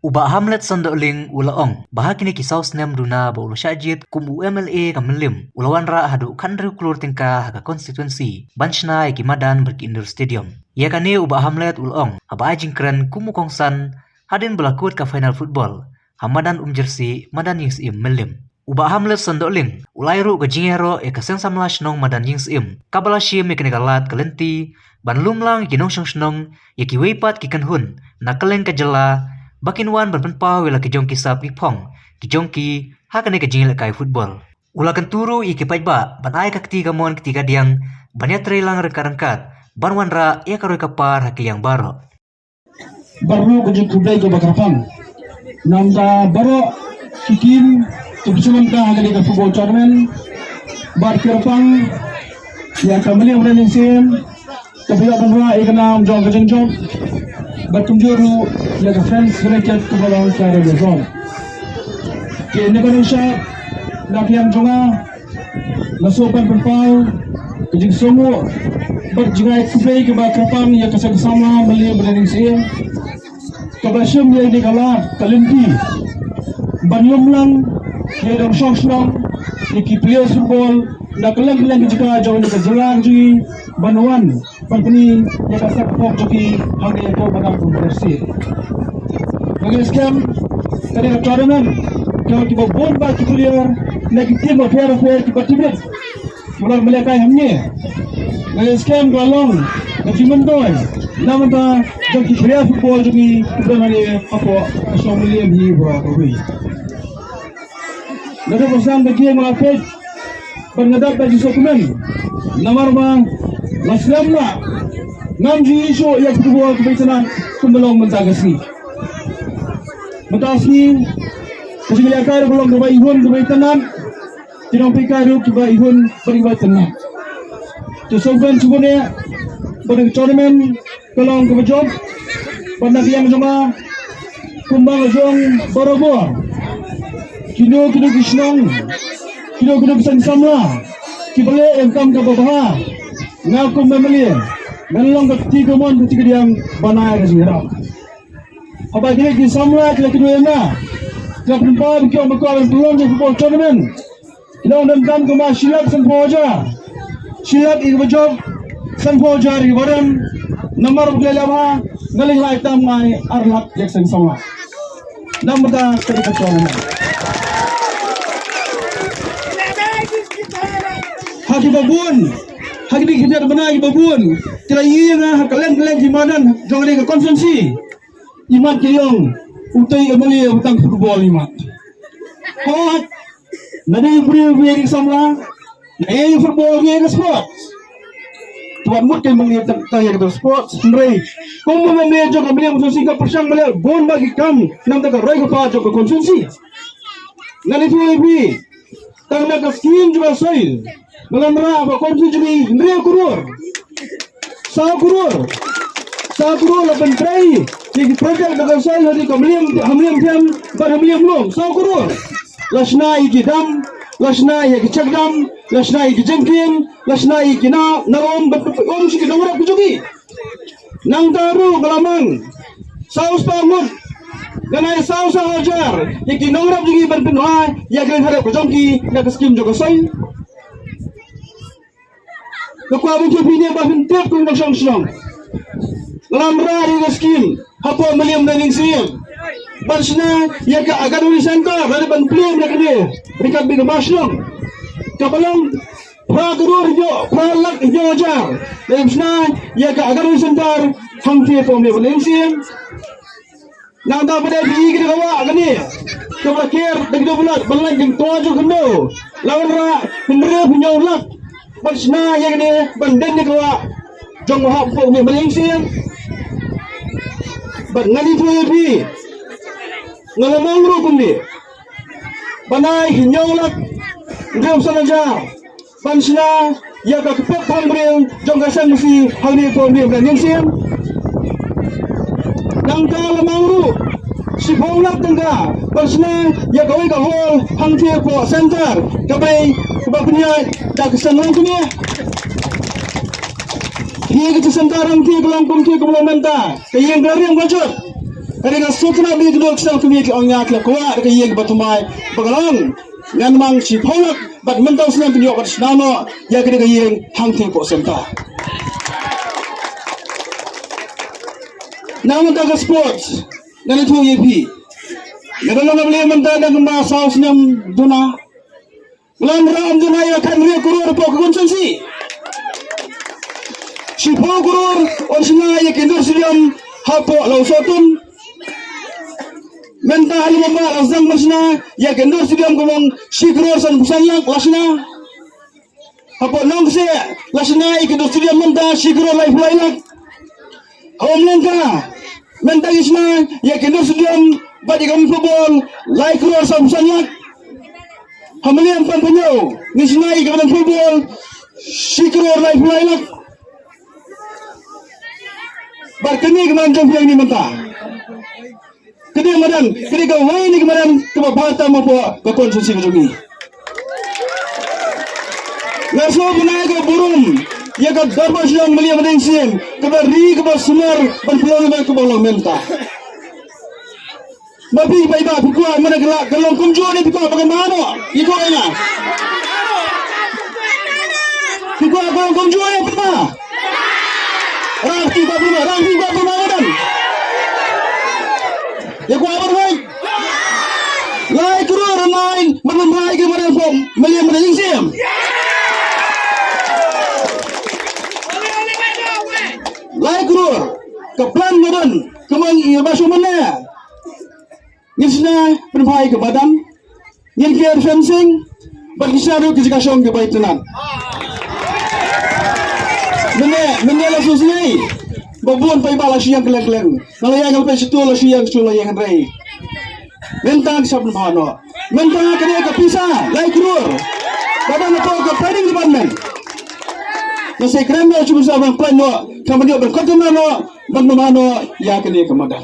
Uba Hamlet Sondokling ulaong bahakini kisau snem duna ba ulo syajit kum UMLA kamelim ulawan ra hadu kandru klur tingka haka konstituensi banchna ikimadan berkindur stadium. Ia kane uba Hamlet ulaong aba ajing keren kumu kongsan hadin belakut ka final football hamadan jersey madan yings im melim. Uba Hamlet Sondokling ulairu ke jingero e kaseng samlash nong madan yings im kabala shim ikene galat kalenti ban lumlang ikinong shnong yaki weipat kikan hun nakaleng kajela bakin wan berpenpau wila kejong kisap ipong kejong ki hakane kejing lekai football. Ulakan turu iki pajba ban ai ketiga mon ketiga diang banyak trelang rengkat ban wan ra ia karoi kapar hakil yang baro. Baru kejong kublai ke bakrapang. Namda baro kikim tujuan ka hakane ke football tournament. Bar kerapang yang kembali berani sim kebiak banra ikanam jong kejong jong. Berkunjuru lega fans rakyat kebalang cara bezon. Ke Indonesia lakian jonga nasupan berpau kejing semua berjirai kubai ke bakrapang yang kesama beli berani sim kebasyum yang dikalah kalenti banlum lang yang syong iki players football nak kelang jika jauh dekat jalan ji banuan pagpuni yang kasak pok joki hangga ko bakal bersih. Bagi scam tadi ka tournament kalau kita bomba player lagi tim fair kita timit mulai melekai hamnya. Bagi scam galong bagi mendoy namun ta joki player football joki berani apa asal milian hi berawi. Nada pesan bagi melapet pengadap bagi dokumen nomor bang Laslamna namji isu yang kedua kebetulan kembelong mentagasi kesimiliakar belum kebai ihun kebetulan tidak pikir kebai ihun kebetulan tu sopan sebenarnya pada tournament kelong kebetulan pada yang sama kumbang jong barobor kino kisnong kino samla kibale engkam ka babaha ngaku memeli ngalong ketiga mon ketiga diang banai ke sira apa kira ki samla kira kedua na kira perempuan kira bakal belum di football tournament kira dan ke silat sempoja silat ik bejob sempoja ri waran nomor belama ngaling lai tam mai arlak jackson sama nama ta ketika tournament haki babun haki kita benar babun kira iya na kalian jimanan jangan ke konvensi imat kiyong utai amali utang football imat oh nadi beri samla na football ke sport tuan mut kay mengitak tayo ke sport sendiri kung memedyo kami yang singkat persang malay bon bagi kam nang taga roy ko pa ke konvensi nalito ibi tang nagaskin juga soil Melamra apa konsul jadi nria kurur, sah kurur lapan tray, jadi projek dengan saya hari hamliam jam, bar hamliam belum, sah kurur, lasna iki dam, lasna iki cek dam, lasna iki jengking, lasna iki naom sih kita orang kujuki, nang taru kelamang, saus pangut, ganai saus hajar, iki nongrak juga berpenuh, ya kalian harap kujongki, nak skim juga saya. Kekuatan kepinnya bahkan tiap kau macam senang. Lamra di skim, apa meliam dan ingsim. Bansna ya ke agar ulisan kau, ada ban pilihan nak dia. Mereka bikin maslang. Kapalang pragerur jo, pralak jo ajar. Bansna ya ke agar ulisan kau, hangti pom dia ban ingsim. Nang tak pada pergi kita kawa kan ni. Kau kir begitu bulat, balang jeng tua jo kendo. Lawan ra, hendra punya ulak. Bansna yang ni bandan ni kawa jong mahap pun ni melingsiang ban ngani tuepi ngalamang ro kundi banai hinyolak ndem sanaja bansna ya ka kepek pambril jong gasan mesti hal ni pun ni melingsiang nang kalamang ro si bolak tengga bansna ya kawai ka hol hangti po center kapai kebapunya dah kesenang tu ni. Dia kita sentarang dia kelompok dia kebelah menta. Kaya yang dari yang bocor. Kadang sutna bi kedua kesal kami ke orang yang kuat ke yang batumai bagalong ngan mang si polak bat mentau senang tunjuk bat senama ya kadang yang hang tempo senta. Namun tak sports dan itu YP. Kadang beli mentah dan masa senam duna. Lam ram duna ya kan ria kurur po konsumsi. Si po kurur on senang ya kendur siam hapo lausotun. Mentah ali mamba azam masna ya kendur siam komong sikror san busanyak lasna. Hapo nong se lasna ikendur siam mentah sikror life lailak. Om lengka mentah isna ya kendur siam badi kami football like roar san busanyak. Hamalian pampanyo nisna ikendur football sikror life lailak. Barkani keman champion ni mentah. Kedi madan, kedi kawai ni kemarin kebabata mampu kekonsumsi kejungi. Ngaso benar ke burung, ya ke darbas yang melia menengsin, kebari kebab semar, berpeluang kebawah mentah. Babi baik pikua mana gelak gelong kumjuan ni pikua bagaimana? Ikut ina. Pikua gelong kumjuan yang pertama. Rafi bapa madan. Ya kuat bermain. Lai kurur main bermain ke mana pun melihat mana jingsim. Lai kurur keplan madan kemang ia basuh mana. Nisna bermain ke badan. Nyelkir fencing berkisar ke jikasong ke baik tenan. Mana lah susah. Babuan pa iba lasiyang keleng-keleng. Nalayang alpay situ lasiyang sulayang ray. Mentang sabun bahano. Mentang kaya kapisa, lai kurur. Badan na po ka planning department. Nasa kremyo cuma sa mga plano, kamanyo berkotemano, magmamano ya kanya kamada.